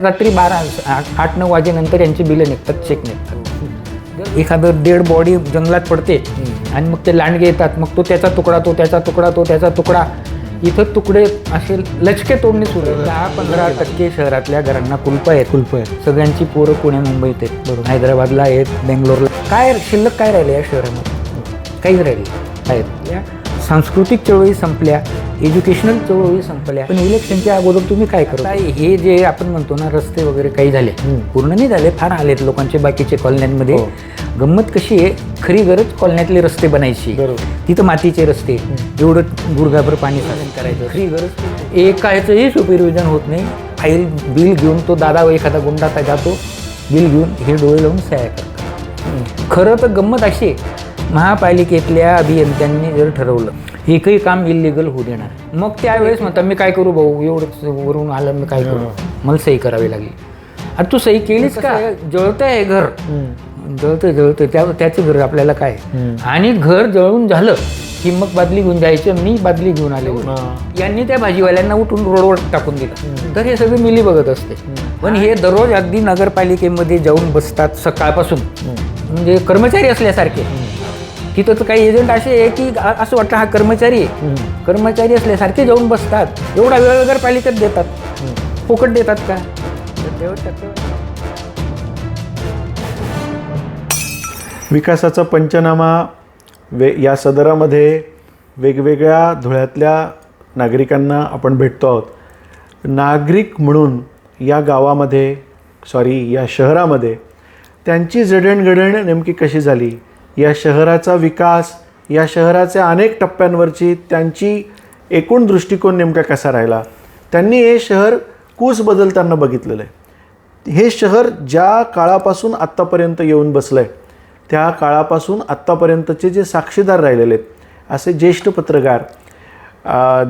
रात्री 8-9 वाजेनंतर यांची बिलं निघतात, चेक निघतात. एखादं डेड बॉडी जंगलात पडते आणि मग ते लांडगे येतात, मग तो त्याचा तुकडा, तो त्याचा तुकडा, तो त्याचा तुकडा, इथं तुकडे असे लचके तोडणे सुरू आहे. 10-15% शहरातल्या घरांना कुलप आहेत. सगळ्यांची पोरं पुणे मुंबईत आहेत, बरोबर, हैदराबादला आहेत, बेंगलोरला. काय शिल्लक काय राहिलं या शहरामध्ये? काहीच राहिलं आहेत. या सांस्कृतिक चळवळी संपल्या, एज्युकेशनल चळवळी संपल्या, पण इलेक्शनच्या अगोदर तुम्ही काय करता? हे जे आपण म्हणतो ना, रस्ते वगैरे काही झाले, पूर्ण नाही झाले, फार आलेत लोकांचे बाकीचे कॉलन्यांमध्ये. गंमत कशी आहे, खरी गरज कॉलन्यातले रस्ते बनायची, तिथं मातीचे रस्ते, एवढं गुडघाभर पाणी साधन करायचं. खरी गरज एकाचंही सुपरविजन होत नाही. फाईल बिल घेऊन तो दादा एखादा गुंडा जातो, बिल घेऊन हे डोळे लावून सह्या करतात. खरं तर गंमत अशी आहे, महापालिकेतल्या अभियंत्यांनी जर ठरवलं एकही काम इलिगल होऊ देणार, मग त्यावेळेस म्हणतात मी काय करू भाऊ, एवढंच वरून आलं, मी काय करू, मला सही करावी लागली. अरे तू सही केलीच का? जळतंय घर, जळतंय त्याचं घर आपल्याला काय. आणि घर जळून झालं की मग बादली घेऊन जायचं. मी बादली घेऊन आले, यांनी त्या भाजीवाल्यांना उठून रोडवर टाकून दिलं. तर हे सगळं मिली बघत असते. पण हे दररोज अगदी नगरपालिकेमध्ये जाऊन बसतात सकाळपासून, म्हणजे कर्मचारी असल्यासारखे. तिथं तर काही एजंट असे आहे की असं वाटतं हा कर्मचारी आहे, कर्मचारी असल्यासारखे जाऊन बसतात. एवढा वेळ नगरपालिकेत देतात, फुकट देतात का? विकासाचा पंचनामा या सदरामध्ये वेगवेगळ्या धुळ्यातल्या नागरिकांना आपण भेटतो आहोत. नागरिक म्हणून या गावामध्ये, या शहरामध्ये त्यांची जडणघडण नेमकी कशी झाली, या शहराचा विकास, या शहराच्या अनेक टप्प्यांवरची त्यांची एकूण दृष्टिकोन नेमका कसा राहिला, त्यांनी हे शहर कूस बदलताना बघितलेलं आहे. हे शहर ज्या काळापासून आत्तापर्यंत येऊन बसलं आहे, त्या काळापासून आत्तापर्यंतचे जे साक्षीदार राहिलेले आहेत असे ज्येष्ठ पत्रकार,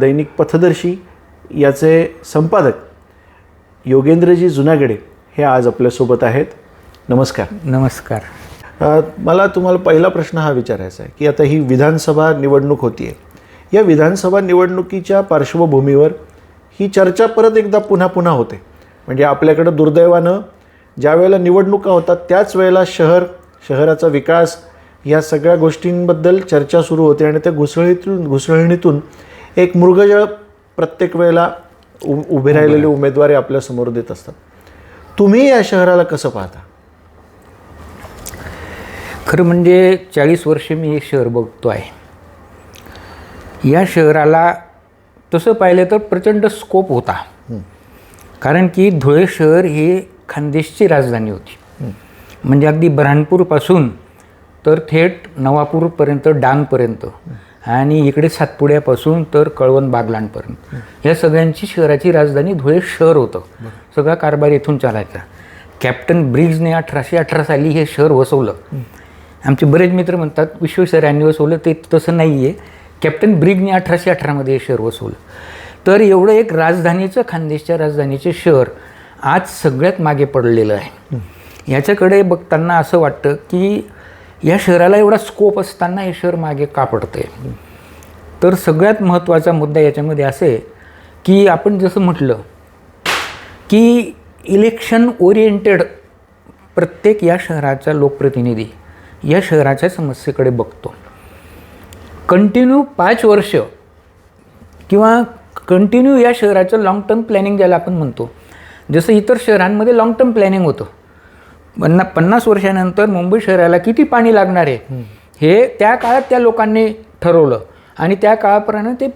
दैनिक पथदर्शी याचे संपादक योगेंद्रजी जुनागडे हे आज आपल्यासोबत आहेत. नमस्कार. नमस्कार. मला तुम्हाला पहिला प्रश्न हा विचारायचा आहे की आता ही विधानसभा निवडणूक होती आहे. या विधानसभा निवडणुकीच्या पार्श्वभूमीवर ही चर्चा परत एकदा पुन्हा होते. म्हणजे आपल्याकडं दुर्दैवानं ज्या वेळेला निवडणुका होतात त्याच वेळेला शहराचा विकास या सगळ्या गोष्टींबद्दल चर्चा सुरू होते आणि त्या घुसळणीतून एक मृगजळ प्रत्येक वेळेला उभे राहिलेले उमेदवार आपल्यासमोर देत असतात. तुम्ही या शहराला कसं पाहता? खरं म्हणजे 40 वर्ष मी हे शहर बघतो आहे. या शहराला तसं पाहिलं तर प्रचंड स्कोप होता, कारण की धुळे शहर ही खानदेशची राजधानी होती. म्हणजे अगदी बऱ्हाणपूरपासून तर थेट नवापूरपर्यंत, डांगपर्यंत, आणि इकडे सातपुड्यापासून तर कळवण बागलाणपर्यंत, या सगळ्यांची शहराची राजधानी धुळे शहर होतं. सगळा कारभार इथून चालायचा. कॅप्टन ब्रिग्जने 1818 साली हे शहर वसवलं. आमचे बरेच मित्र म्हणतात विश्वेश्वरयांनी वसवलं, ते तसं नाही आहे. कॅप्टन ब्रिग्जने 1818 हे शहर वसवलं. तर एवढं एक राजधानीचं, खानदेशच्या राजधानीचे शहर आज सगळ्यात मागे पडलेलं आहे. याच्याकडे बघताना असं वाटतं की या शहराला एवढा स्कोप असताना हे शहर मागे का पडतंय. तर सगळ्यात महत्त्वाचा मुद्दा याच्यामध्ये असं आहे की आपण जसं म्हटलं की इलेक्शन ओरिएंटेड प्रत्येक या शहराचा लोकप्रतिनिधी या शहराच्या समस्येकडे बघतो. कंटिन्यू 5 वर्ष किंवा कंटिन्यू या शहराचं लाँग टर्म प्लॅनिंग ज्याला आपण म्हणतो, जसं इतर शहरांमध्ये लाँग टर्म प्लॅनिंग होतं. 50 वर्षानंतर मुंबई शहराला किती पाणी लागणार आहे हे त्या काळात त्या लोकांनी ठरवलं आणि त्या काळाप्रमाणे ते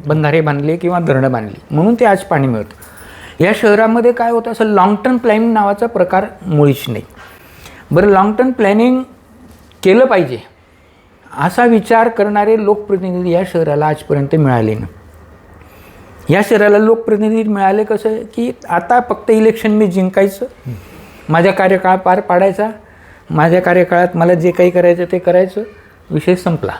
बंधारे बांधले किंवा धरणं बांधली, म्हणून ते आज पाणी मिळतं. या शहरामध्ये काय होतं, असं लाँग टर्म प्लॅनिंग नावाचा प्रकार मुळीच नाही. बरं, लाँग टर्म प्लॅनिंग केलं पाहिजे असा विचार करणारे लोकप्रतिनिधी या शहराला आजपर्यंत मिळाले नाही. या शहराला लोकप्रतिनिधी मिळाले कसं की आता फक्त इलेक्शन मी जिंकायचं, माझ्या कार्यकाळ पार पाडायचा, माझ्या कार्यकाळात मला जे काही करायचं ते करायचं, विषय संपला.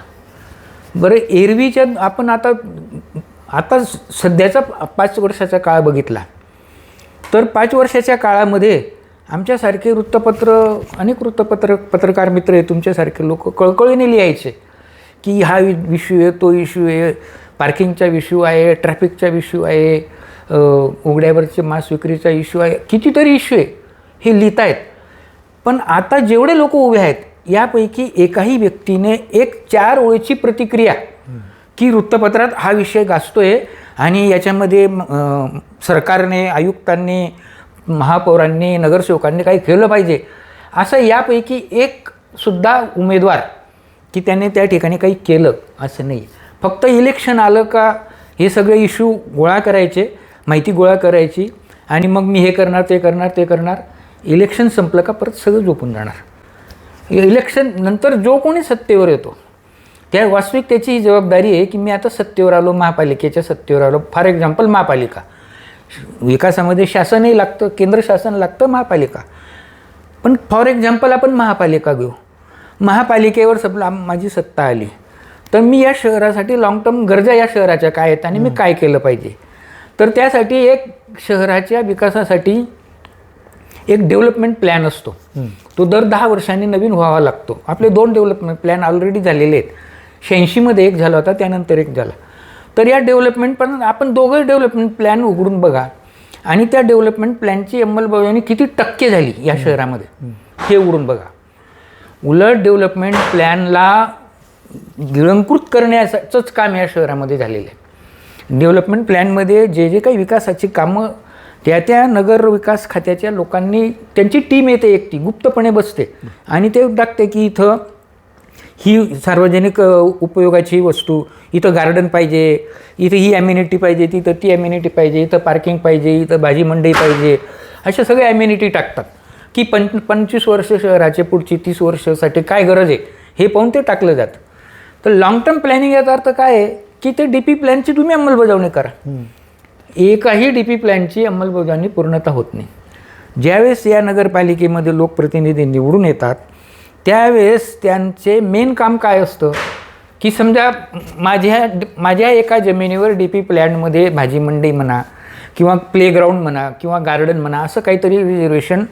बरं, एरवीच्या आपण आता सध्याचा 5 वर्षाचा काळ बघितला तर 5 वर्षाच्या काळामध्ये आमच्यासारखे अनेक पत्रकार मित्र आहे, तुमच्यासारखे लोक कळकळीने लिहायचे की हा इश्यू आहे, तो इश्यू आहे, पार्किंगचा इश्यू आहे, ट्रॅफिकचा इश्यू आहे, उघड्यावरचे मांस विक्रीचा इश्यू आहे, कितीतरी इश्यू आहे, हे लिहित आहेत. पण आता जेवढे लोक उभे आहेत यापैकी एकाही व्यक्तीने एक 4 ओळीची प्रतिक्रिया की वृत्तपत्रात हा विषय गाजतोय आणि याच्यामध्ये सरकारने, आयुक्तांनी, महापौरांनी, नगरसेवकांनी काही केलं पाहिजे असं यापैकी एक सुद्धा उमेदवार की त्याने त्या ठिकाणी काही केलं असं नाही. फक्त इलेक्शन आलं का हे सगळे इश्यू गोळा करायचे, माहिती गोळा करायची आणि मग मी हे करणार, ते करणार, ते करणार. इलेक्शन संपलं का परत सगळं झोपून जाणार. इलेक्शन नंतर जो कोणी सत्तेवर येतो त्या वास्तविक त्याची ही जबाबदारी आहे की मी आता सत्तेवर आलो, महापालिकेच्या सत्तेवर आलो. फॉर एक्झाम्पल महापालिका विकासामध्ये शासनही लागतं, केंद्र शासन लागतं, महापालिका. पण फॉर एक्झाम्पल आपण महापालिका घेऊ. महापालिकेवर माझी सत्ता आली तर मी या शहरासाठी लाँग टर्म गरजा या शहराच्या काय आहेत आणि मी काय केलं पाहिजे. तर त्यासाठी एक शहराच्या विकासासाठी एक डेव्हलपमेंट प्लॅन असतो. तो दर 10 वर्षांनी नवीन व्हावा लागतो. आपले 2 डेव्हलपमेंट प्लॅन ऑलरेडी झालेले आहेत. 86मध्ये एक झाला होता, त्यानंतर एक झाला. तर या डेव्हलपमेंट पण आपण दोघंही डेव्हलपमेंट प्लॅन उघडून बघा आणि त्या डेव्हलपमेंट प्लॅनची अंमलबजावणी किती टक्के झाली या शहरामध्ये हे उघडून बघा. उलट डेव्हलपमेंट प्लॅनला गिळंकृत करण्याचंच काम या शहरामध्ये झालेलं आहे. डेव्हलपमेंट प्लॅनमध्ये जे जे काही विकासाची कामं त्या नगर विकास खात्याच्या लोकांनी, त्यांची टीम येते, एकटी गुप्तपणे बसते आणि ते टाकते की इथं ही सार्वजनिक उपयोगाची वस्तू, इथं गार्डन पाहिजे, इथं ही ॲम्युनिटी पाहिजे, तिथं ती ॲम्युनिटी पाहिजे, इथं पार्किंग पाहिजे, इथं भाजी मंडई पाहिजे, अशा सगळ्या ॲम्युनिटी टाकतात की 25 वर्ष शहराचे पुढची 30 वर्षासाठी काय गरज आहे हे पाहून ते टाकलं जातं. तर लाँग टर्म प्लॅनिंग याचा अर्थ काय आहे की ते DP प्लॅनची तुम्ही अंमलबजावणी करा. एकाही DP प्लॅनची अंमलबजावणी पूर्णतः होत नाही. ज्यावेळेस या नगरपालिकेमध्ये लोकप्रतिनिधी निवडून येतात त्यावेळेस त्यांचे मेन काम काय असतं की समजा माझ्या एका जमिनीवर DP प्लॅनमध्ये भाजी मंडई म्हणा किंवा प्लेग्राऊंड म्हणा किंवा गार्डन म्हणा असं काहीतरी रिझर्वेशन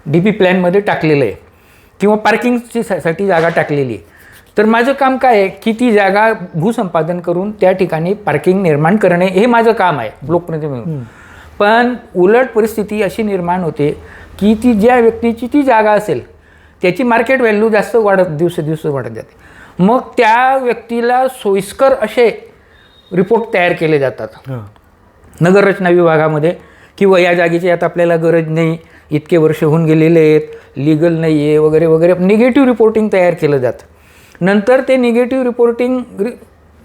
DP प्लॅनमध्ये टाकलेलं आहे किंवा पार्किंगची साठी जागा टाकलेली आहे. तर माझं काम काय आहे की ती जागा भूसंपादन करून त्या ठिकाणी पार्किंग निर्माण करणे हे माझं काम आहे लोकप्रतिनिधी म्हणून. पण उलट परिस्थिती अशी निर्माण होते की ती ज्या व्यक्तीची ती जागा असेल त्याची मार्केट व्हॅल्यू जास्त दिवसेदिवस वाढत जाते. मग त्या व्यक्तीला सोयीस्कर असे रिपोर्ट तयार केले जातात नगररचना विभागामध्ये किंवा या जागेची आता आपल्याला गरज नाही, इतके वर्ष होऊन गेलेले आहेत, लिगल नाही आहे वगैरे वगैरे निगेटिव्ह रिपोर्टिंग तयार केलं जातं. नंतर ते निगेटिव्ह रिपोर्टिंग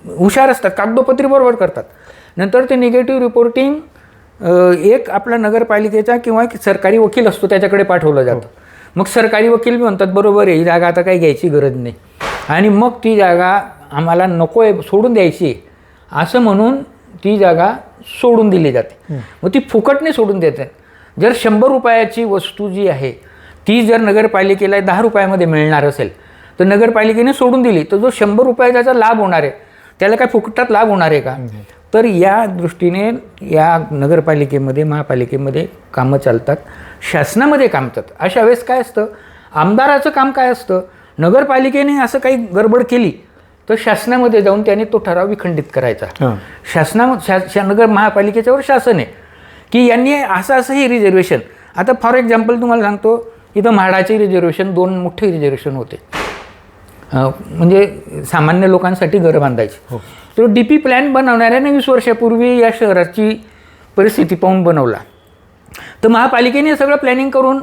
हुशार असतात, कागदोपत्री बरोबर करतात. नंतर ते निगेटिव्ह रिपोर्टिंग एक आपला नगरपालिकेचा किंवा एक सरकारी वकील असतो त्याच्याकडे पाठवलं जातं. मग सरकारी वकील बी म्हणतात बरोबर आहे, ही जागा आता काही घ्यायची गरज नाही आणि मग ती जागा आम्हाला नको आहे, सोडून द्यायची आहे असं म्हणून ती जागा सोडून दिली जाते. मग ती फुकटने सोडून देतात. जर 100 रुपयाची वस्तू जी आहे ती जर नगरपालिकेला 10 रुपयामध्ये मिळणार असेल तर नगरपालिकेने सोडून दिली तर जो 100 रुपयाचा लाभ होणार आहे त्याला काय फुकटात लाभ होणार आहे का? तर या दृष्टीने या नगरपालिकेमध्ये, महापालिकेमध्ये कामं चालतात, शासनामध्ये काम चालतात. अशा वेळेस काय असतं, आमदाराचं काम काय असतं, नगरपालिकेने असं काही गडबड केली तर शासनामध्ये जाऊन त्याने तो ठराव विखंडित करायचा. नगर महापालिकेच्यावर शासन आहे की यांनी असं हे रिझर्वेशन. आता फॉर एक्झाम्पल तुम्हाला सांगतो, इथं म्हाडाचे रिझर्वेशन 2 मोठे रिझर्वेशन होते, म्हणजे सामान्य लोकांसाठी घरं बांधायची. तो DP प्लॅन बनवणाऱ्याने 20 वर्षापूर्वी या शहराची परिस्थिती पाहून बनवला. तर महापालिकेने सगळं प्लॅनिंग करून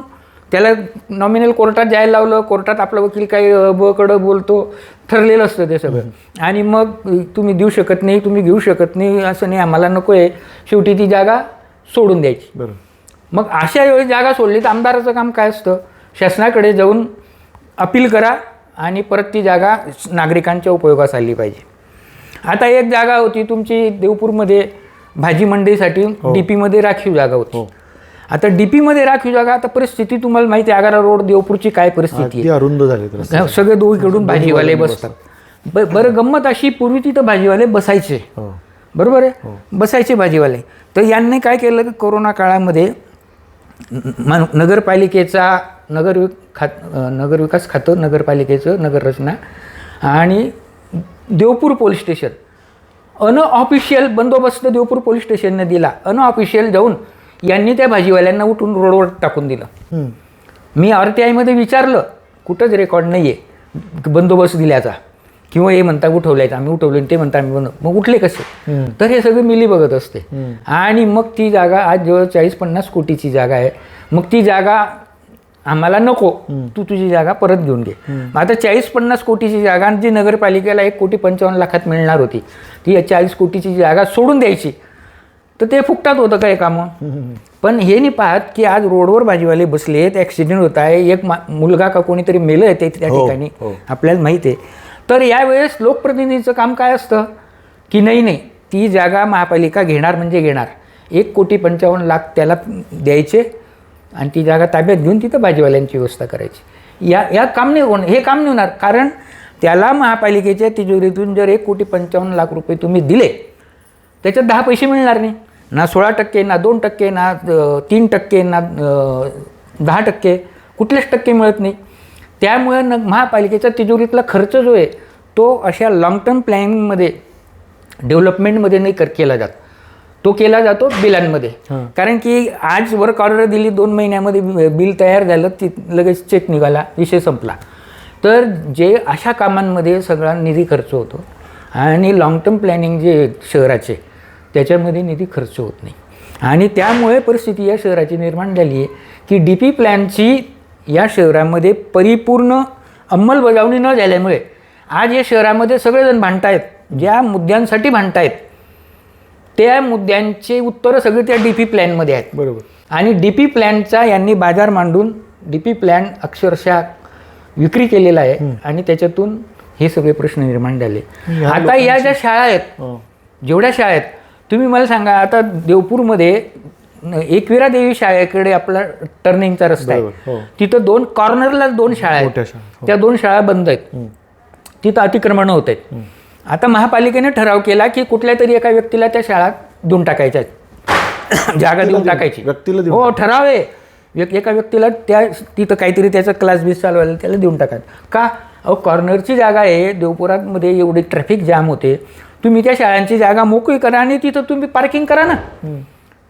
त्याला नॉमिनल कोर्टात जायला लावलं. कोर्टात आपला वकील काही बकडं बोलतो, ठरलेलं असतं ते सगळं. आणि मग तुम्ही देऊ शकत नाही, तुम्ही घेऊ शकत नाही, असं नाही, आम्हाला नको आहे. शेवटी ती जागा सोडून द्यायची. बरोबर. मग अशा वेळी जागा सोडली तर आमदाराचं काम काय असतं, शासनाकडे जाऊन अपील करा आणि परत ती जागा नागरिकांच्या उपयोगास आली पाहिजे. आता एक जागा होती तुमची देवपूरमध्ये भाजी मंडईसाठी, DPमध्ये राखीव जागा होती. आता DPमध्ये राखीव जागा, आता परिस्थिती तुम्हाला माहिती आहे, आगारा रोड देवपूरची काय परिस्थिती आहे, अरुंद झाले, सगळे दोघीकडून भाजीवाले बसतात. बरं गंमत अशी, पूर्वी तिथं भाजीवाले बसायचे, बरोबर आहे, बसायचे भाजीवाले. तर यांनी काय केलं की कोरोना काळामध्ये नगरपालिकेचा नगरविकास खातं, नगरपालिकेचं नगररचना आणि देवपूर पोलीस स्टेशन अनऑफिशियल बंदोबस्त देवपूर पोलीस स्टेशनने दिला. अनऑफिशियल जाऊन यांनी त्या भाजीवाल्यांना उठून रोडवर टाकून दिलं. मी RTI मध्ये विचारलं, कुठंच रेकॉर्ड नाही आहे बंदोबस्त दिल्याचा, किंवा हे म्हणता उठवल्याचा, आम्ही उठवले, ते म्हणता आम्ही मग उठले कसे? तर हे सगळं मिली बघत असते. आणि मग ती जागा आज जवळ 40-50 कोटीची जागा आहे. मग ती जागा आम्हाला नको, तू तुझी जागा परत घेऊन घे. आता 40-50 कोटीची जागा जी नगरपालिकेला 1,55,00,000 मिळणार होती, ती 40 कोटीची जागा सोडून द्यायची, तर ते फुकटात होतं काय कामं? पण हे नाही पाहत की आज रोडवर भाजीवाले बसलेत, ॲक्सिडेंट होत आहे, एक मुलगा का कोणीतरी मेलं आहे त्या ठिकाणी, आपल्याला माहिती आहे. तर यावेळेस लोकप्रतिनिधीचं काम काय असतं की नाही ती जागा महापालिका घेणार म्हणजे घेणार, 1,55,00,000 त्याला द्यायचे आणि ती जागा ताब्यात घेऊन तिथं भाजीवाल्यांची व्यवस्था करायची. या काम नाही होणार, हे काम नाही होणार. कारण त्याला महापालिकेच्या तिजोरीतून जर 1,55,00,000 रुपये तुम्ही दिले, त्याच्यात 10 पैसे मिळणार नाही. ना 16%, ना 2%, ना 3%, ना 10%, कुठलेच टक्के मिळत नाही. त्यामुळे महापालिकेचा तिजोरीतला खर्च जो आहे तो अशा लॉंग टर्म प्लॅनिंगमध्ये, डेव्हलपमेंटमध्ये नाही केला जात, तो केला जातो बिलांमध्ये. कारण की आज वर्क ऑर्डर दिली, 2 महिन्यामध्ये बिल तयार झालं, ती लगेच चेक निघाला, विषय संपला. तर जे अशा कामांमध्ये सगळा निधी खर्च होतो आणि लॉंग टर्म प्लॅनिंग जे शहराचे त्याच्यामध्ये निधी खर्च होत नाही. आणि त्यामुळे परिस्थिती या शहराची निर्माण झाली आहे की DP प्लॅनची या शहरामध्ये परिपूर्ण अंमलबजावणी न झाल्यामुळे आज या शहरामध्ये सगळेजण भांडतायत. ज्या मुद्द्यांसाठी भांडतायत त्या मुद्द्यांचे उत्तरं सगळे त्या DP प्लॅनमध्ये आहेत. बरोबर. आणि DP प्लॅनचा यांनी बाजार मांडून DP प्लॅन अक्षरशः विक्री केलेला आहे आणि त्याच्यातून हे सगळे प्रश्न निर्माण झाले. आता या ज्या शाळा आहेत, जेवढ्या शाळा आहेत, तुम्ही मला सांगा, आता देवपूरमध्ये एकविरा देवी शाळेकडे आपला टर्निंगचा रस्ता आहे, तिथं 2 कॉर्नरला 2 शाळा आहेत, त्या 2 शाळा बंद आहेत, तिथं अतिक्रमण होत आहेत. आता महापालिकेने ठराव केला की कुठल्या तरी एका व्यक्तीला त्या शाळा देऊन टाकायच्या आहेत, जागा देऊन टाकायची. हो, ठराव आहे. एका व्यक्तीला तिथं काहीतरी त्याचा क्लास बीस चालवायला त्याला देऊन टाकायचं. का? कॉर्नरची जागा आहे, देवपुरामध्ये एवढी ट्रॅफिक जाम होते, तुम्ही त्या शाळांची जागा मोकळी करा आणि तिथं तुम्ही पार्किंग करा ना.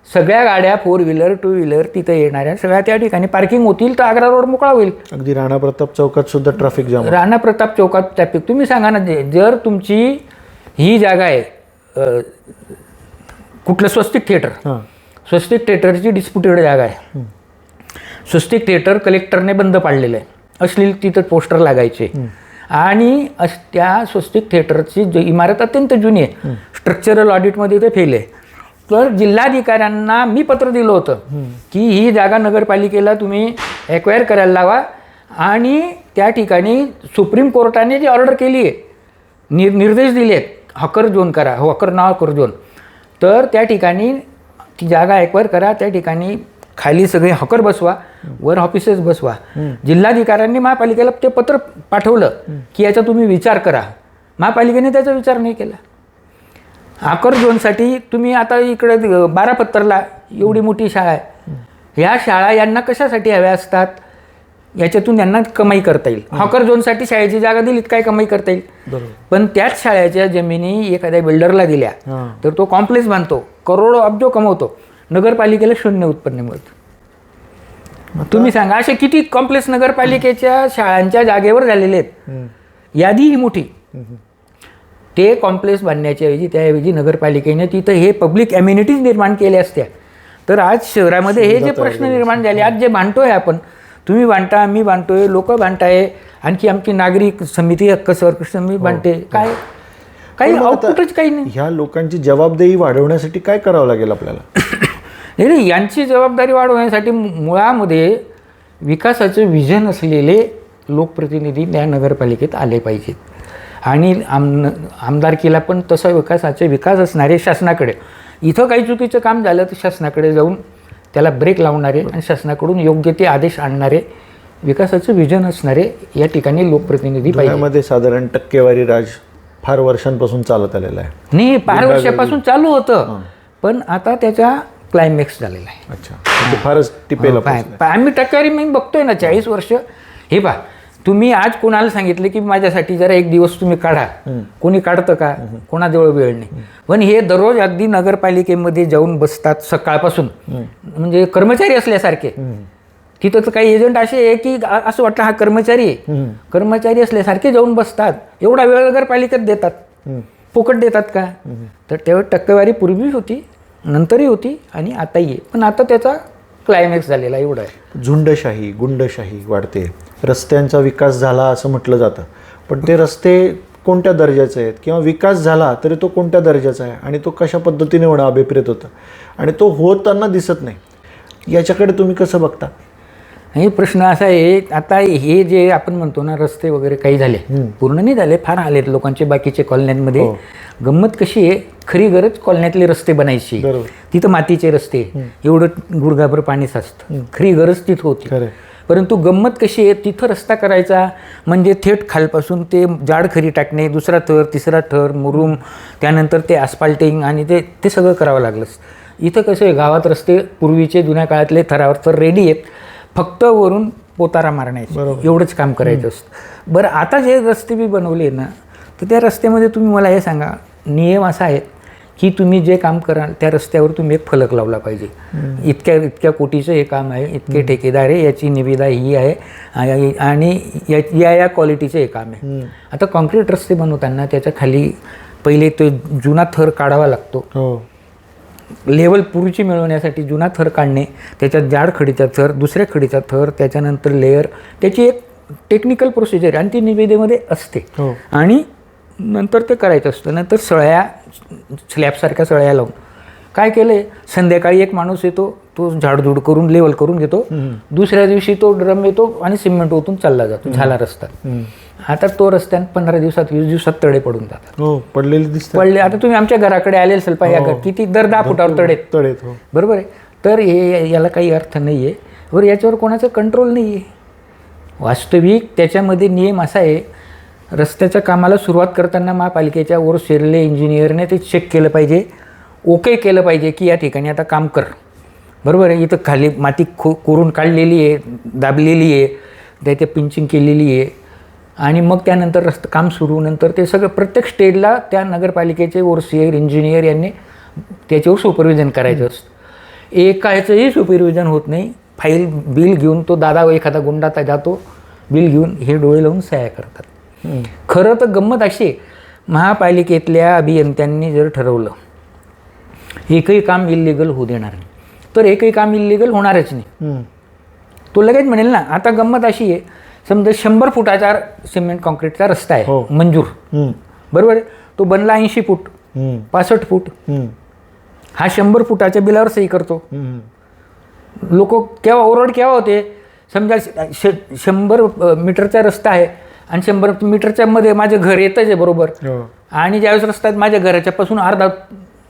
सगळ्या गाड्या 4 व्हीलर 2 व्हीलर तिथं येणाऱ्या सगळ्या त्या ठिकाणी पार्किंग होतील, तर आग्रा रोड मोकळा होईल. अगदी राणा प्रताप चौकात सुद्धा ट्रॅफिक जाम. राणा प्रताप चौकात ट्रॅफिक, तुम्ही सांगा ना, जर तुमची ही जागा आहे कुठलं स्वस्तिक थिएटर, स्वस्तिक थिएटरची डिस्प्युटेड जागा आहे, स्वस्तिक थिएटर कलेक्टरने बंद पाडलेलं आहे, अश्लील तिथं पोस्टर लागायचे. आणि त्या स्वस्तिक थिएटरची इमारत अत्यंत जुनी आहे, स्ट्रक्चरल ऑडिटमध्ये ते फेल आहे. तर जिल्हाधिकाऱ्यांना मी पत्र दिलं होतं की ही जागा नगरपालिकेला तुम्ही ॲक्वायर करायला लावा आणि त्या ठिकाणी सुप्रीम कोर्टाने जी ऑर्डर केली आहे, निर्देश दिले आहेत, हकर झोन करा, हकर नाव हकर झोन, तर त्या ठिकाणी ती जागा ॲक्वायर करा, त्या ठिकाणी खाली सगळे हकर बसवा, वर ऑफिसेस बसवा. जिल्हाधिकाऱ्यांनी महापालिकेला ते पत्र पाठवलं की याचा तुम्ही विचार करा. महापालिकेने त्याचा विचार नाही केला. हकर झोनसाठी तुम्ही आता इकडे 12 एवढी मोठी शाळा आहे, ह्या शाळा यांना कशासाठी हव्या असतात? याच्यातून यांना कमाई करता येईल. हॉकर झोनसाठी शाळेची जागा दिलीत, काय कमाई करता येईल? पण त्याच शाळेच्या जमिनी एखाद्या बिल्डरला दिल्या तर तो कॉम्प्लेक्स बांधतो, करोडो अब्जो कमवतो, नगरपालिकेला 0 उत्पन्न मिळतं. तुम्ही सांगा, असे किती कॉम्प्लेक्स नगरपालिकेच्या शाळांच्या जागेवर झालेले आहेत, यादी ही मोठी. ते कॉम्प्लेक्स बांधण्याच्या ऐवजी त्याऐवजी नगरपालिकेने तिथं हे पब्लिक ॲम्युनिटीज निर्माण केल्या असत्या तर आज शहरामध्ये हे जे प्रश्न निर्माण झाले, आज जे भांडतोय आपण, तुम्ही भांडता, मी भांडतोय, लोक भांडताय, आणखी आमची नागरिक समिती, हक्क समिती भांडते, काय काही आउटपुटच काही नाही. ह्या लोकांची जबाबदारी वाढवण्यासाठी काय करावं लागेल आपल्याला? नाही, यांची जबाबदारी वाढवण्यासाठी मुळामध्ये विकासाचे विजन असलेले लोकप्रतिनिधी या नगरपालिकेत आले पाहिजेत. आणि आमदारकीला पण तसं विकास असणारे शासनाकडे, इथं काही चुकीचं काम झालं तर शासनाकडे जाऊन त्याला ब्रेक लावणारे आणि शासनाकडून योग्य ते आदेश आणणारे, विकासाचं विजन असणारे या ठिकाणी लोकप्रतिनिधी पाहिजे. त्यामध्ये साधारण टक्केवारी राज फार वर्षांपासून चालत आलेला आहे. नाही, 5 वर्षापासून चालू होतं, पण आता त्याचा क्लायमॅक्स झालेला आहे. अच्छा, फारच टिपेल. आम्ही टक्केवारी मी बघतोय ना, 40 वर्ष. हे पहा, तुम्ही आज कोणाला सांगितलं की माझ्यासाठी जरा एक दिवस तुम्ही काढा, कोणी काढतं का? कोणाजवळ वेळ नाही. पण हे दररोज अगदी नगरपालिकेमध्ये जाऊन बसतात सकाळपासून, म्हणजे कर्मचारी असल्यासारखे. तिथं तर काही एजंट असे आहे की असं वाटतं हा कर्मचारी आहे. कर्मचारी असल्यासारखे जाऊन बसतात. एवढा वेळ नगरपालिकेत देतात, फुकट देतात का? तर तेव्हा टक्केवारी पूर्वी होती, नंतरही होती आणि आताही आहे. पण आता त्याचा क्लायमॅक्स झालेला एवढा आहे. झुंडशाही, गुंडशाही वाढते. रस्त्यांचा विकास झाला असं म्हटलं जातं, पण ते रस्ते कोणत्या दर्जाचे आहेत किंवा विकास झाला तरी तो कोणत्या दर्जाचा आहे आणि तो कशा पद्धतीने होणं अभिप्रेत होतं आणि तो होताना दिसत नाही. याच्याकडे तुम्ही कसं बघता? हे प्रश्न असा आहे, आता हे जे आपण म्हणतो ना रस्ते वगैरे काही झाले, पूर्ण नाही झाले, फार आलेत लोकांचे बाकीचे कॉलन्यांमध्ये. गंमत कशी आहे, खरी गरज कॉलन्यातले रस्ते बनायची. तिथं मातीचे रस्ते, एवढं गुडघाभर पाणी साचतं, खरी गरज तिथं होती. परंतु गंमत कशी आहे, तिथं रस्ता करायचा म्हणजे थेट खालपासून ते जाड खरी टाकणे, दुसरा थर, तिसरा थर, मुरुम, त्यानंतर ते आस्फाल्टिंग आणि ते सगळं करावं लागलंच. इथं कसं आहे, गावात रस्ते पूर्वीचे जुन्या काळातले थरावर तर रेडी आहेत, फक्त वरून पोतारा मारण्याचे एवढंच काम करायचं असतं. बरं, आता जे रस्ते बी बनवले ना, तर त्या रस्त्यामध्ये तुम्ही मला हे सांगा, नियम असा आहे की तुम्ही जे काम कराल त्या रस्त्यावर तुम्ही एक फलक लावला पाहिजे. इतक्या कोटीचं हे काम आहे, इतके ठेकेदार आहे, याची निविदा ही आहे आणि या क्वालिटीचं हे काम आहे. आता कॉन्क्रीट रस्ते बनवताना त्याच्या खाली पहिले तो जुना थर काढावा लागतो. लेवल पूर्वीची मिळवण्यासाठी जुना थर काढणे, त्याच्यात जाड खडीचा थर, दुसऱ्या खडीचा थर, त्याच्यानंतर लेअर, त्याची एक टेक्निकल प्रोसिजर आणि ती निविदेमध्ये असते. आणि नंतर ते करायचं असतं. नंतर सळ्या, स्लॅबसारख्या सळ्या लावून काय केलं आहे, संध्याकाळी एक माणूस येतो, तो झाडझूड करून लेवल करून घेतो, दुसऱ्या दिवशी तो ड्रम येतो आणि सिमेंट ओतून चालला जातो, झाला रस्ता. आता तो रस्त्यात 15 दिवसात 20 दिवसात तडे पडून जातात. पडले. आता तुम्ही आमच्या घराकडे आले असेल पाहिजे, किती दर 10 फुटावर तडे, बरोबर आहे. तर हे याला काही अर्थ नाही आहे. बरं, याच्यावर कोणाचं कंट्रोल नाही आहे. वास्तविक त्याच्यामध्ये नियम असा आहे, रस्त्याच्या कामाला सुरुवात करताना महापालिकेच्या वर शिरले इंजिनियरने ते चेक केलं पाहिजे, ओके केलं पाहिजे की या ठिकाणी आता काम कर, बरोबर आहे. इथं खाली माती कोरून काढलेली आहे, दाबलेली आहे, त्याचे पिंचिंग केलेली आहे आणि मग त्यानंतर काम सुरू. नंतर ते सगळं प्रत्येक स्टेजला त्या नगरपालिकेचे ओव्हरसियर इंजिनियर यांनी त्याच्यावर सुपरविजन करायचं असतं. एकाचंही सुपरविजन होत नाही. फाईल बिल घेऊन तो दादा एखादा गुंडा जातो, बिल घेऊन हे डोळे लावून सह्या करतात. खरं तर गंमत अशी आहे, महापालिकेतल्या अभियंत्यांनी जर ठरवलं एकही काम इल्लीगल होऊ देणार नाही, तर एकही काम इल्लीगल होणारच नाही. तो लगेच म्हणेल ना. आता गंमत अशी आहे, समजा 100 फुटाचा सिमेंट कॉन्क्रीटचा रस्ता आहे मंजूर, बरोबर आहे. तो बनला 80 फूट, 65 फूट, हा 100 फुटाच्या बिलावर सही करतो. लोक केव्हा होते, समजा 100 मीटरचा रस्ता आहे आणि 100 मीटरच्या मध्ये माझं घर येतच आहे, बरोबर. आणि ज्यावेळेस रस्त्यात माझ्या घराच्या पासून अर्धा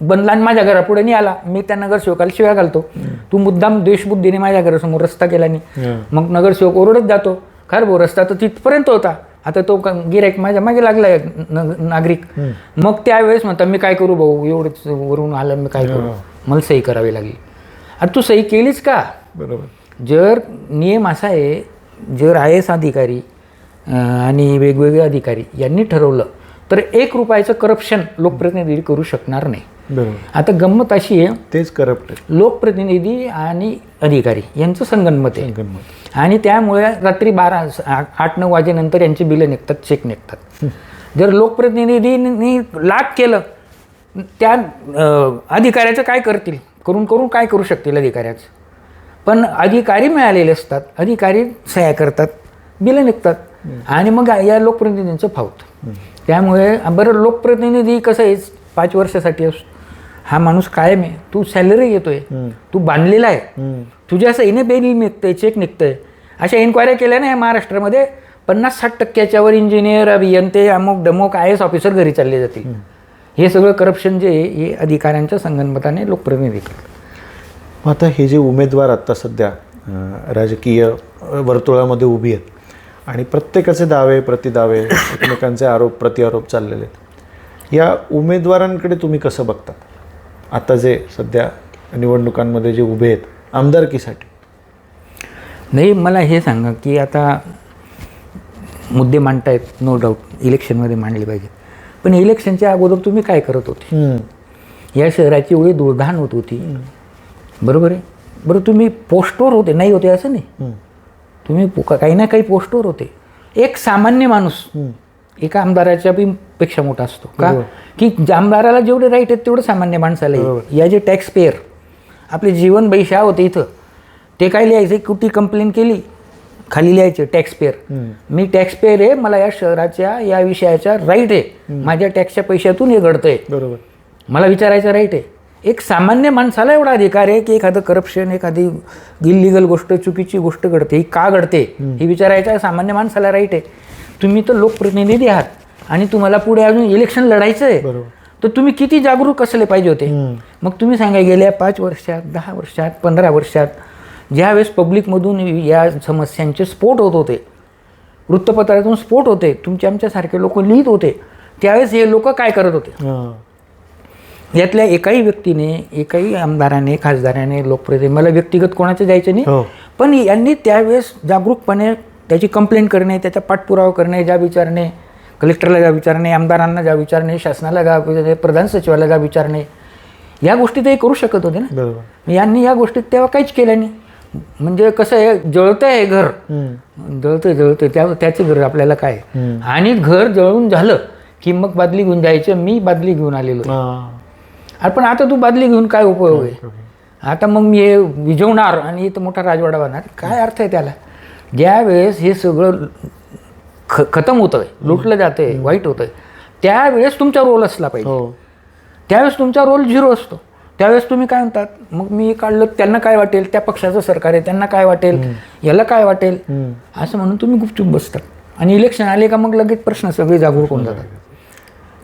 बनला आणि माझ्या घरापुढे नाही आला, मी त्या नगरसेवकाला शिव्या घालतो, तू मुद्दाम द्वेषबुद्धीने माझ्या घरासमोर रस्ता केला नाही. मग नगरसेवक ओरडत जातो, खरं भाऊ रस्ता तर तिथपर्यंत होता, आता तो गिऱ्हाईक माझ्या मागे लागलाय नागरिक. मग त्यावेळेस म्हणतात मी काय करू भाऊ, एवढंच वरून आलं, मी काय करू, मला सही करावी लागली. आता तू सही केलीच का? बरोबर. जर नियम असा आहे, जर IAS अधिकारी आणि वेगवेगळे अधिकारी यांनी ठरवलं तर 1 रुपयाचं करप्शन लोकप्रतिनिधी करू शकणार नाही. आता गंमत अशी आहे, तेच करप्ट लोकप्रतिनिधी आणि अधिकारी यांचं संगनमत आहे आणि त्यामुळे रात्री 8-9 वाजेनंतर यांची बिलं निघतात, चेक निघतात. जर लोकप्रतिनिधींनी लाख केलं, त्या अधिकाऱ्याचं काय करतील, करून काय करू शकतील अधिकाऱ्याचं. पण अधिकारी मिळालेले असतात, अधिकारी सह्या करतात, बिलं निघतात आणि मग या लोकप्रतिनिधींचं फावतं. त्यामुळे बरं, लोकप्रतिनिधी कसं आहे 5 वर्षासाठी असतो, हा माणूस कायम आहे, तू सॅलरी घेतोय, तू बांधलेला आहे, तुझ्या सहीने बिल निघतंय, चेक निघतंय. अशा इन्क्वायऱ्या केल्या ना महाराष्ट्रामध्ये 50-60% वर इंजिनियर, अभियंते, अमुक डमोक IAS ऑफिसर घरी चालले जातील. हे सगळं करप्शन जे आहे हे अधिकाऱ्यांच्या संगनमताने लोकप्रतिनिधी करतात. आता हे जे उमेदवार आत्ता सध्या राजकीय वर्तुळामध्ये उभी आहेत आणि प्रत्येकाचे दावे प्रतिदावे, एकमेकांचे आरोप प्रतिआरोप चाललेले आहेत, या उमेदवारांकडे तुम्ही कसं बघता आता जे सध्या निवडणुकांमध्ये जे उभे आहेत आमदारकीसाठी? नाही, मला हे सांगा की आता मुद्दे मांडतायत, नो डाऊट इलेक्शनमध्ये मांडले पाहिजे. पण इलेक्शनच्या अगोदर तुम्ही काय करत होते? या शहराची एवढी दुर्धान होत होती, बरोबर आहे. बरं, तुम्ही पोस्टवर होते, नाही होते असं नाही, तुम्ही काही ना काही पोस्टवर होते. एक सामान्य माणूस एका आमदाराच्या पेक्षा मोठा असतो का? की आमदाराला जेवढे राईट आहेत तेवढं सामान्य माणसाला. या जे टॅक्स पेयर आपले जीवन बैशा होते इथं, ते काय लिहायचे? कुठे कंप्लेन केली खाली लिहायचे टॅक्स पेयर. मी टॅक्स पेयर आहे, मला या शहराच्या या विषयाचा राईट आहे, माझ्या टॅक्सच्या पैशातून हे घडतंय, बरोबर, मला विचारायचं राईट आहे. एक सामान्य माणसाला एवढा अधिकार आहे की एखादं करप्शन, एखादी इलिगल गोष्ट, चुकीची गोष्ट घडते, ही का घडते हे विचारायचं सामान्य माणसाला राईट आहे. तुम्ही तर लोकप्रतिनिधी आहात आणि तुम्हाला पुढे अजून इलेक्शन लढायचं आहे, तर तुम्ही किती जागरूक असले पाहिजे होते. मग तुम्ही सांगा, गेल्या 5 वर्षात, 10 वर्षात, 15 वर्षात ज्यावेळेस पब्लिकमधून या समस्यांचे स्फोट होत होते, वृत्तपत्रातून स्फोट होते, तुमच्या आमच्यासारखे लोक लिहित होते, त्यावेळेस हे लोक काय करत होते? यातल्या एकाही व्यक्तीने, एकाही आमदाराने, खासदाराने, लोकप्रतिनिधी, मला व्यक्तिगत कोणाचं जायचं नाही, पण यांनी त्यावेळेस जागरूकपणे त्याची कंप्लेंट करणे, त्याचा पाठपुरावा करणे, ज्या विचारणे, कलेक्टरला जा विचारणे, आमदारांना जा विचारणे, शासनाला जा विचारणे, प्रधान सचिवाला जा विचारणे, या गोष्टी ते करू शकत होते ना. यांनी या गोष्टीत तेव्हा काहीच केलं नाही. म्हणजे कसं आहे, जळतंय हे घर, जळतंय त्याचं घर आपल्याला काय. आणि घर जळून झालं की मग बादली घेऊन जायचं. मी बादली घेऊन आलेलो, पण आता तू बादली घेऊन काय उपयोग आहे? आता मग मी हे विझवणार आणि इथं मोठा राजवाडा बांधणार, काय अर्थ आहे त्याला? ज्या वेळेस हे सगळं खतम होतंय, लुटलं जातंय, वाईट होतंय, त्यावेळेस तुमचा रोल असला पाहिजे. त्यावेळेस तुमचा रोल 0 असतो. त्यावेळेस तुम्ही काय म्हणतात, मग मी काढलं, त्यांना काय वाटेल, त्या पक्षाचं सरकार आहे, त्यांना काय वाटेल, याला काय वाटेल, असं म्हणून तुम्ही गुपचूप बसतात. आणि इलेक्शन आले का मग लगेच प्रश्न सगळे जागरूक होऊन जातात.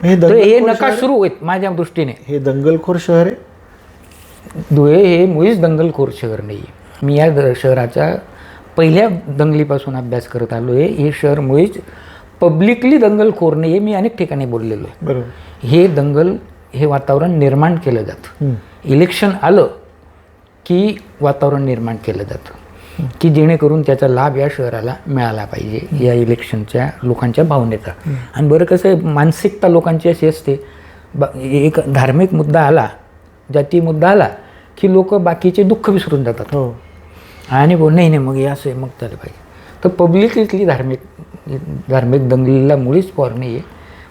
हे नका सुरू होत माझ्या दृष्टीने. हे दंगलखोर शहर आहे धुळे, हे मुळीच दंगलखोर शहर नाही. मी या शहराच्या पहिल्या दंगलीपासून अभ्यास करत आलो आहे. हे शहर मुळीच पब्लिकली दंगलखोर नाही आहे. मी अनेक ठिकाणी बोललेलो आहे. बरोबर, हे वातावरण निर्माण केलं जातं. इलेक्शन आलं की वातावरण निर्माण केलं जातं की जेणेकरून त्याचा लाभ या शहराला मिळाला पाहिजे, या इलेक्शनच्या लोकांच्या भावनेचा. आणि बरं कसं आहे, मानसिकता लोकांची अशी असते, एक धार्मिक मुद्दा आला, जाती मुद्दा आला की लोक बाकीचे दुःख विसरून जातात. आणि नाही मग हे असं आहे, मग झालं पाहिजे. तर पब्लिकली धार्मिक दंगलीला मुळीच पॉर नाही आहे.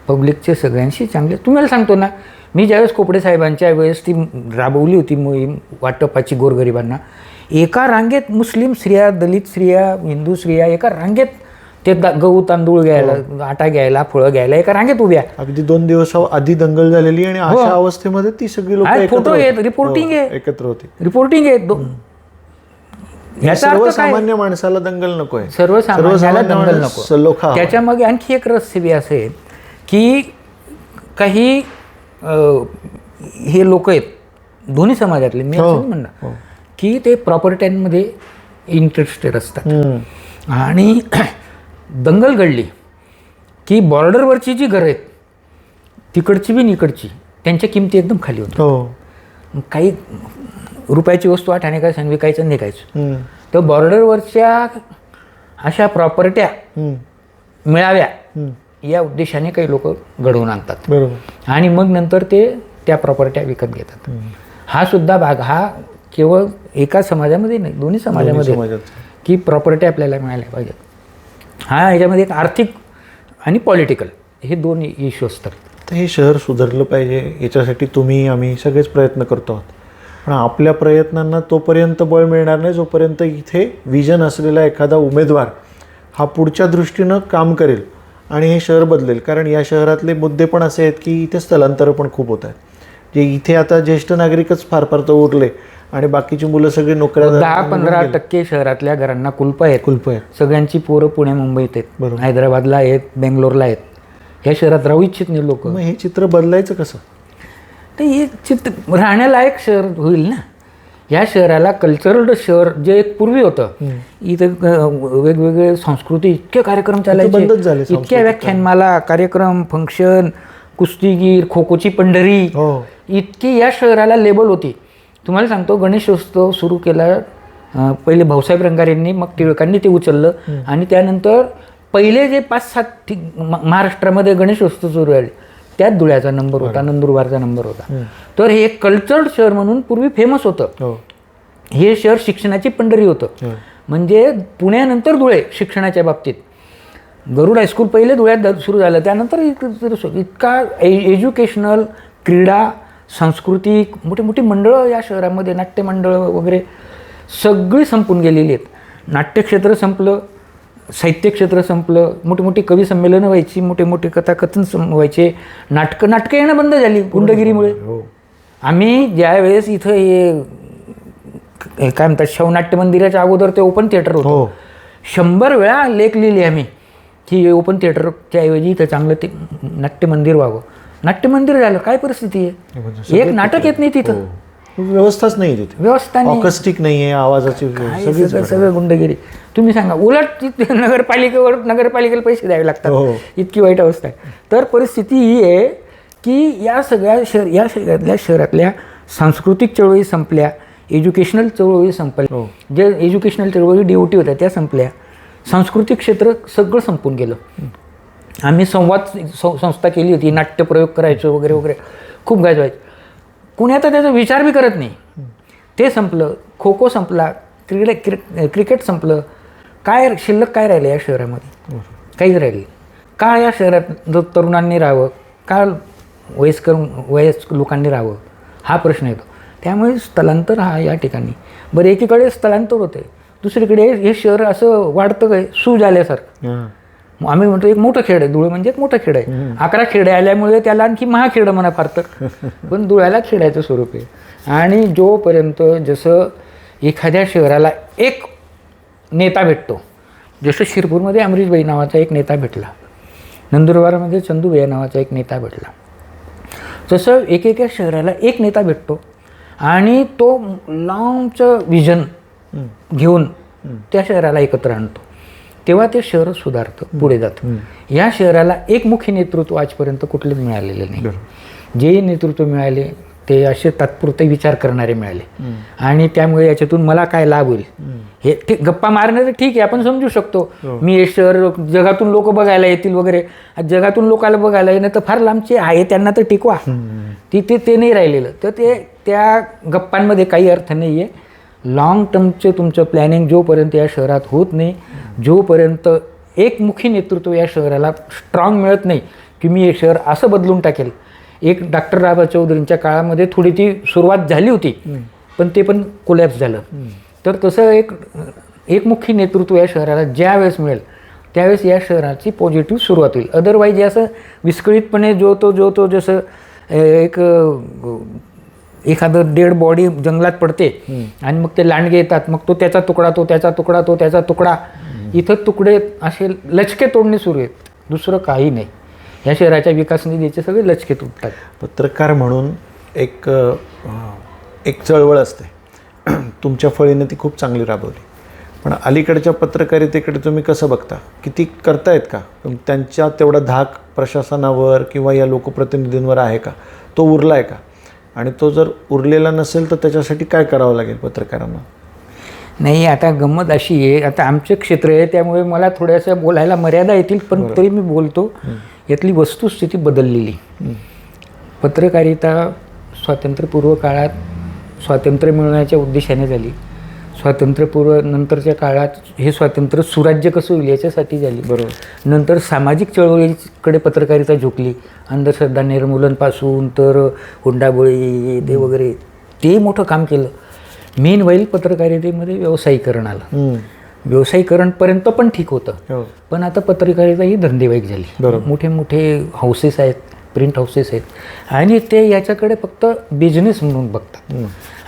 पब्लिकचे सगळ्यांशी चांगले. तुम्हाला सांगतो ना, मी ज्यावेळेस खोपडे साहेबांच्या वेळेस ती राबवली होती मोहीम वाटपाची गोरगरिबांना, एका रांगेत मुस्लिम स्त्रिया, दलित स्त्रिया, हिंदू स्त्रिया एका रांगेत ते गहू तांदूळ घ्यायला, आटा घ्यायला, फळं घ्यायला एका रांगेत उभ्या. अगदी 2 दिवस आधी दंगल झालेली आणि अशा अवस्थेमध्ये ती सगळी लोक फोटो आहेत, रिपोर्टिंग आहे, एकत्र होती, रिपोर्टिंग आहे. सर्वसामान्य माणसाला दंगल नको आहे, सर्वसामान्याला दंगल नको. त्याच्या मागे आणखी एक रहस्य असे की काही हे लोक आहेत दोन्ही समाजातले, मी असं म्हणणार की ते प्रॉपर्ट्यांमध्ये इंटरेस्टेड असतात. आणि दंगल घडली की बॉर्डरवरची जी घरं आहेत, तिकडची बी इकडची, त्यांच्या किमती एकदम खाली होतात. काही रुपयाची वस्तू 8 आणे काय विकायचं निघायचं. तर बॉर्डरवरच्या अशा प्रॉपर्ट्या मिळाव्या या उद्देशाने काही लोक घडवून आणतात. बरोबर. आणि मग नंतर ते त्या प्रॉपर्ट्या विकत घेतात. हा सुद्धा भाग हा केवळ एका समाजामध्ये नाही, दोन्ही समाजामध्ये की प्रॉपर्टी आपल्याला मिळाल्या पाहिजेत. हा ह्याच्यामध्ये एक आर्थिक आणि पॉलिटिकल हे 2 इश्यू असतात. तर हे शहर सुधारलं पाहिजे, याच्यासाठी तुम्ही आम्ही सगळेच प्रयत्न करतो आहोत. पण आपल्या प्रयत्नांना तोपर्यंत बळ मिळणार नाही जोपर्यंत इथे विजन असलेला एखादा उमेदवार हा पुढच्या दृष्टीनं काम करेल आणि हे शहर बदलेल. कारण या शहरातले मुद्दे पण असे आहेत की इथे स्थलांतरं पण खूप होत आहेत. जे इथे आता ज्येष्ठ नागरिकच फार तर उरले आणि बाकीची मुलं सगळी नोकऱ्या, 10-15% शहरातल्या घरांना कुलप आहेत. सगळ्यांची पोरं पुणे मुंबईत आहेत, हैदराबादला आहेत, बेंगलोरला आहेत. ह्या शहरात राहू इच्छित नाही लोक. मग हे चित्र बदलायचं कसं? तर हे चित्र राहण्यालायक शहर होईल ना. या शहराला कल्चरल शहर जे एक पूर्वी होतं, इथं वेगवेगळे संस्कृती इतके कार्यक्रम चालायचे, इतक्या व्याख्यानमाला, कार्यक्रम, फंक्शन, कुस्तीगीर, खो खोची पंढरी, इतकी या शहराला लेबल होती. तुम्हाला सांगतो, गणेशोत्सव सुरू केला पहिले भाऊसाहेब रंगारेंनी, मग टिळकांनी ते उचललं आणि त्यानंतर पहिले जे 5-7 महाराष्ट्रामध्ये गणेशोत्सव सुरू झाले त्यात धुळ्याचा नंबर होता, नंदुरबारचा नंबर होता. तर हे एक कल्चर्ड शहर म्हणून पूर्वी फेमस होतं. हे शहर शिक्षणाची पंढरी होतं. म्हणजे पुण्यानंतर धुळे शिक्षणाच्या बाबतीत. गरुड हायस्कूल पहिले धुळ्यात सुरू झालं, त्यानंतर इतका एज्युकेशनल, क्रीडा, सांस्कृतिक मोठी मोठी मंडळं या शहरामध्ये, नाट्यमंडळं वगैरे सगळी संपून गेलेली आहेत. नाट्यक्षेत्र संपलं, साहित्य क्षेत्र संपलं, मोठी मोठी कवी संमेलनं व्हायची, मोठे मोठे कथाकथन व्हायचे, नाटकं येणं बंद झाली गुंडगिरीमुळे. आम्ही ज्यावेळेस इथं हे काय म्हणतात शाहू नाट्य मंदिराच्या अगोदर ते ओपन थिएटर होतं, 100 वेळा लेख लिहिले आम्ही की ओपन थिएटरच्या ऐवजी इथं चांगलं ते नाट्यमंदिर व्हावं. नाट्यमंदिर झालं, काय परिस्थिती आहे, एक नाटक येत नाही तिथं, व्यवस्थाच नाही तिथे, व्यवस्था नाही, ऑकस्टिक नाही आहे, आवाजाची सगळं गुंडगिरी. तुम्ही सांगा, उलट नगरपालिकेला पैसे द्यावे लागतात, इतकी वाईट अवस्था आहे. तर परिस्थिती ही आहे की या सगळ्या शहरातल्या सांस्कृतिक चळवळी संपल्या, एज्युकेशनल चळवळी संपल्या, जे एज्युकेशनल चळवळी DOT होत्या त्या संपल्या, सांस्कृतिक क्षेत्र सगळं संपून गेलं. आम्ही संस्था केली होती, नाट्यप्रयोग करायचो वगैरे वगैरे, खूप गाजवायचं. कुणी आता त्याचा विचार बी करत नाही. ते संपलं, खो खो संपला, क्रिकेट संपलं. काय शिल्लक काय राहिलं या शहरामध्ये? काहीच राहिलं. का या शहरात तरुणांनी राहावं, का वयस्क लोकांनी राहावं, हा प्रश्न येतो. त्यामुळे स्थलांतर हा या ठिकाणी. बरं, एकीकडे स्थलांतर होते, दुसरीकडे हे शहर असं वाढतं काय सूज आल्यासारखं. आम्ही म्हणतो एक मोठं खेड आहे, धुळे म्हणजे एक मोठं खेड आहे. 11 खेडे आल्यामुळे त्याला आणखी महाखेड म्हणा फार तर, पण धुळ्याला खेड्याचं स्वरूप आहे. आणि जोपर्यंत जसं एखाद्या शहराला एक नेता भेटतो, जसं शिरपूरमध्ये अमरीशभाई नावाचा एक नेता भेटला, नंदुरबारमध्ये चंदूभाई नावाचा एक नेता भेटला, तसं एकेका शहराला एक नेता भेटतो आणि तो लाँगचं विजन घेऊन त्या शहराला एकत्र आणतो, तेव्हा ते शहर सुधारतं, पुढे जातं. या शहराला एकमुखी नेतृत्व आजपर्यंत कुठलेच मिळालेलं नाही. जे नेतृत्व मिळाले ते असे तात्पुरते विचार करणारे मिळाले. आणि त्यामुळे याच्यातून मला काय लाभ होईल हे गप्पा मारणारे ठीक आहे, आपण समजू शकतो. मी हे शहर जगातून लोक बघायला येतील वगैरे, जगातून लोकांना बघायला येणं तर फार लांबचे आहे, त्यांना तर टिकवा. ते नाही राहिलेलं. तर ते त्या गप्पांमध्ये काही अर्थ नाही आहे. लॉंग टर्मचं तुमचं प्लॅनिंग जोपर्यंत या शहरात होत नाही, जोपर्यंत एकमुखी नेतृत्व या शहराला स्ट्रॉंग मिळत नाही की मी हे शहर असं बदलून टाकेल. एक डॉक्टर राबा चौधरींच्या काळामध्ये थोडी ती सुरुवात झाली होती, पण ते पण कोलॅप्स झालं. तर तसं एकमुखी नेतृत्व या शहराला ज्या वेळेस मिळेल त्यावेळेस या शहराची पॉझिटिव्ह सुरुवात होईल. अदरवाईज असं विस्कळीतपणे जो तो जसं एखादं डेड बॉडी जंगलात पडते आणि मग ते लांडगे येतात, मग तो त्याचा तुकडा, इथं तुकडे असे लचके तोडणे सुरू आहेत, दुसरं काही नाही. या शहराच्या विकास निधीचे सगळे लचके तुटतात. पत्रकार म्हणून एक चळवळ असते, तुमच्या फळीने ती खूप चांगली राबवली. पण अलीकडच्या पत्रकारितेकडे तुम्ही कसं बघता? किती करतायत का? त्यांच्या तेवढा धाक प्रशासनावर किंवा या लोकप्रतिनिधींवर आहे का? तो उरला आहे का? आणि तो जर उरलेला नसेल तर त्याच्यासाठी काय करावं लागेल पत्रकारांना? नाही, आता गंमत अशी आहे, आता आमचे क्षेत्र आहे त्यामुळे मला थोड्याशा बोलायला मर्यादा येतील, पण तरी मी बोलतो. यातली वस्तुस्थिती बदललेली. पत्रकारिता स्वातंत्र्यपूर्व काळात स्वातंत्र्य मिळवण्याच्या उद्देशाने झाली. स्वातंत्र्यपूर्व नंतरच्या काळात हे स्वातंत्र्य सुराज्य कसं होईल याच्यासाठी झाली. बरोबर. नंतर सामाजिक चळवळीकडे पत्रकारिता झुकली. अंधश्रद्धा निर्मूलनपासून तर हुंडाबळी ते वगैरे ते मोठं काम केलं. मेनवाईल पत्रकारितेमध्ये व्यावसायीकरण आलं. व्यावसायीकरणपर्यंत पण ठीक होतं, पण आता पत्रकारिता ही धंदेवाईक झाली. मोठे मोठे हाऊसेस आहेत, प्रिंट हाऊसेस आहेत, आणि ते याच्याकडे फक्त बिझनेस म्हणून बघतात.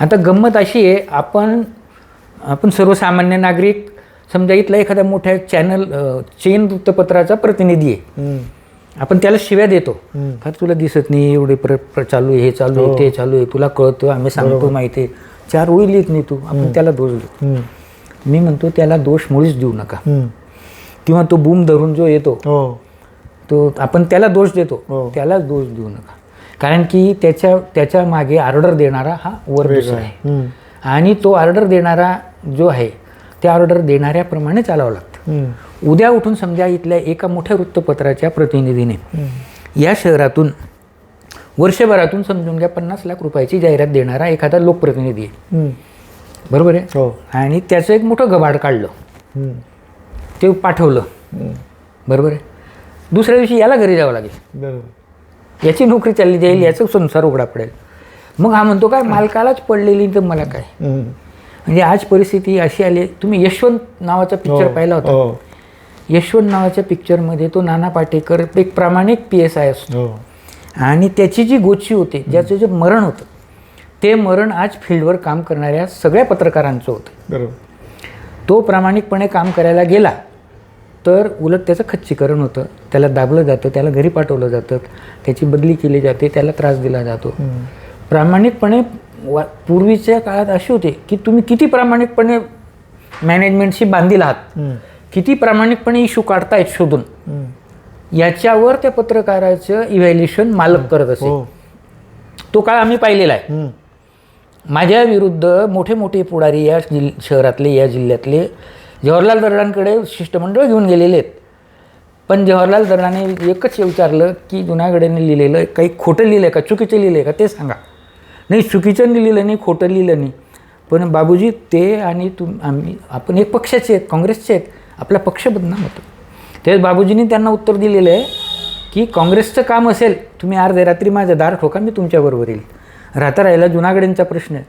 आता गंमत अशी आहे, आपण सर्वसामान्य नागरिक, समजा इथला एखाद्या मोठ्या चेन वृत्तपत्राचा प्रतिनिधी आहे, आपण त्याला शिव्या देतो, फार तुला दिसत नाही, एवढे चालू आहे, हे चालू आहे, ते चालू आहे, तुला कळतं, आम्ही सांगतो माहिती आहे, 4 ओळी लिहित नाही तू, आपण त्याला दोष देतो. मी म्हणतो त्याला दोष मुळीच देऊ नका. किंवा तो बूम धरून जो येतो तो आपण त्याला दोष देतो, त्यालाच दोष देऊ नका. कारण की त्याच्या मागे ऑर्डर देणारा हा वर्ग आहे, आणि तो ऑर्डर देणारा जो आहे त्या ऑर्डर देणाऱ्याप्रमाणे चालावं लागतं. उद्या उठून समजा इथल्या एका मोठ्या वृत्तपत्राच्या प्रतिनिधीने या शहरातून वर्षभरातून समजून घ्या 50 लाख रुपयाची जाहिरात देणारा एखादा लोकप्रतिनिधी आहे, बरोबर आहे. हो. आणि त्याचं एक मोठं गबाड काढलं, ते पाठवलं, बरोबर आहे. दुसऱ्या दिवशी याला घरी जावं लागेल, बरोबर. याची नोकरी चालली जाईल, याचा संसार उघडा पडेल. मग हा म्हणतो काय मालकालाच पडलेली तर मला काय. म्हणजे आज परिस्थिती अशी आली. तुम्ही यशवंत नावाचा पिक्चर पाहिला होता. यशवंत नावाच्या पिक्चरमध्ये तो नाना पाटेकर एक प्रामाणिक PSI असतो आणि त्याची जी गोची होते, ज्याचं जे मरण होतं, ते मरण आज फील्डवर काम करणाऱ्या सगळ्या पत्रकारांचं होतं. बरोबर. तो प्रामाणिकपणे काम करायला गेला तर उलट त्याचं खच्चीकरण होतं, त्याला दाबलं जातं, त्याला घरी पाठवलं जातं, त्याची बदली केली जाते, त्याला त्रास दिला जातो. प्रामाणिकपणे पूर्वीच्या काळात असे होते की तुम्ही किती प्रामाणिकपणे मॅनेजमेंटशी बांधील आहात, किती प्रामाणिकपणे इश्यू काढतायत शोधून, याच्यावर त्या पत्रकाराचं इव्हॅल्युएशन मालक करत असे. तो काळ आम्ही पाहिलेला आहे. माझ्या विरुद्ध मोठे मोठे पुढारी या शहरातले, या जिल्ह्यातले जवाहरलाल दर्डांकडे शिष्टमंडळ घेऊन गेलेले आहेत. पण जवाहरलाल दर्डाने एकच विचारलं की जुनागडेने लिहिलेलं काही खोटं लिहिलं आहे का, चुकीचं लिहिलं आहे का, ते सांगा. नाही, चुकीचं लिहिलं नाही, खोटं लिहिलं नाही. पण बाबूजी ते आणि आपण एक पक्षाचे आहेत, काँग्रेसचे आहेत, आपला पक्ष बदनाम होतो. तेच बाबूजींनी त्यांना उत्तर दिलेलं आहे की काँग्रेसचं काम असेल, तुम्ही अर्ध्या रात्री माझं दार ठोका, मी तुमच्याबरोबर येईल. राहता राहिला जुनागडेंचा प्रश्न आहे,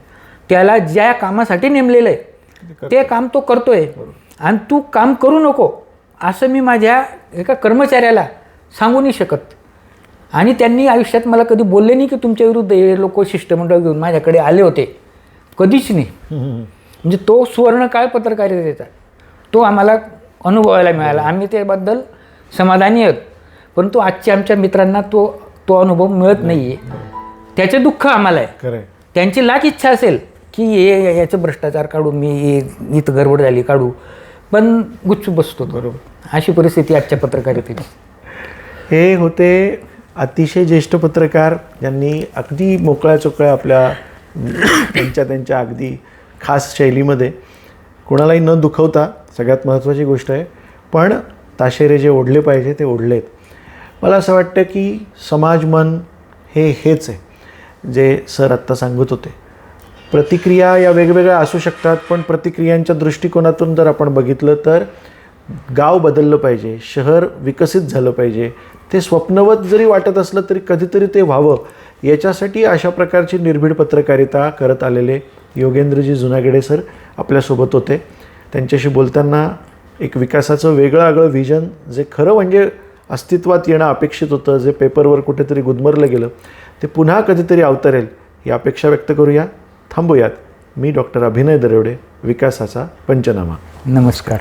त्याला ज्या कामासाठी नेमलेलं आहे ते काम तो करतोय आणि तू काम करू नको असं मी माझ्या एका कर्मचाऱ्याला सांगू नाही शकत. आणि त्यांनी आयुष्यात मला कधी बोलले नाही की तुमच्या विरुद्ध हे लोक शिष्टमंडळ घेऊन माझ्याकडे आले होते, कधीच नाही. म्हणजे तो सुवर्णकाळ पत्रकारितेचा तो आम्हाला अनुभवायला मिळाला. आम्ही त्याबद्दल समाधानी आहोत. परंतु आजच्या आमच्या मित्रांना तो अनुभव मिळत नाही आहे, त्याचे दुःख आम्हाला आहे. त्यांची लाख इच्छा असेल की याचं भ्रष्टाचार काढू, मी इथं गडबड झाली काढू, पण गुच्छ बसतो. बरोबर. अशी परिस्थिती आजच्या पत्रकारितेची. हे होते अतिशय ज्येष्ठ पत्रकार ज्यांनी अगदी मोकळ्या चोकळ्या आपल्या त्यांच्या अगदी खास शैलीमध्ये कोणालाही न दुखवता, सगळ्यात महत्त्वाची गोष्ट आहे, पण ताशेरे जे ओढले पाहिजे ते ओढलेत. मला असं वाटतं की समाज मन हेच आहे जे सर आत्ता सांगत होते. प्रतिक्रिया या वेगवेगळ्या असू शकतात, पण प्रतिक्रियांच्या दृष्टिकोनातून जर आपण बघितलं तर गाव बदललं पाहिजे, शहर विकसित झालं पाहिजे, ते स्वप्नवत जरी वाटत असलं तरी कधीतरी ते व्हावं, याच्यासाठी अशा प्रकारची निर्भीड पत्रकारिता करत आलेले योगेंद्रजी जुनागडे सर आपल्यासोबत होते. त्यांच्याशी बोलताना एक विकासाचं वेगळं आगळं व्हिजन, जे खरं म्हणजे अस्तित्वात येणं अपेक्षित होतं, जे पेपरवर कुठेतरी गुदमरलं गेलं, ते पुन्हा कधीतरी अवतरेल ही अपेक्षा व्यक्त करूया. थांबूयात. मी डॉक्टर अभिनय दरेवडे, विकासाचा पंचनामा. नमस्कार.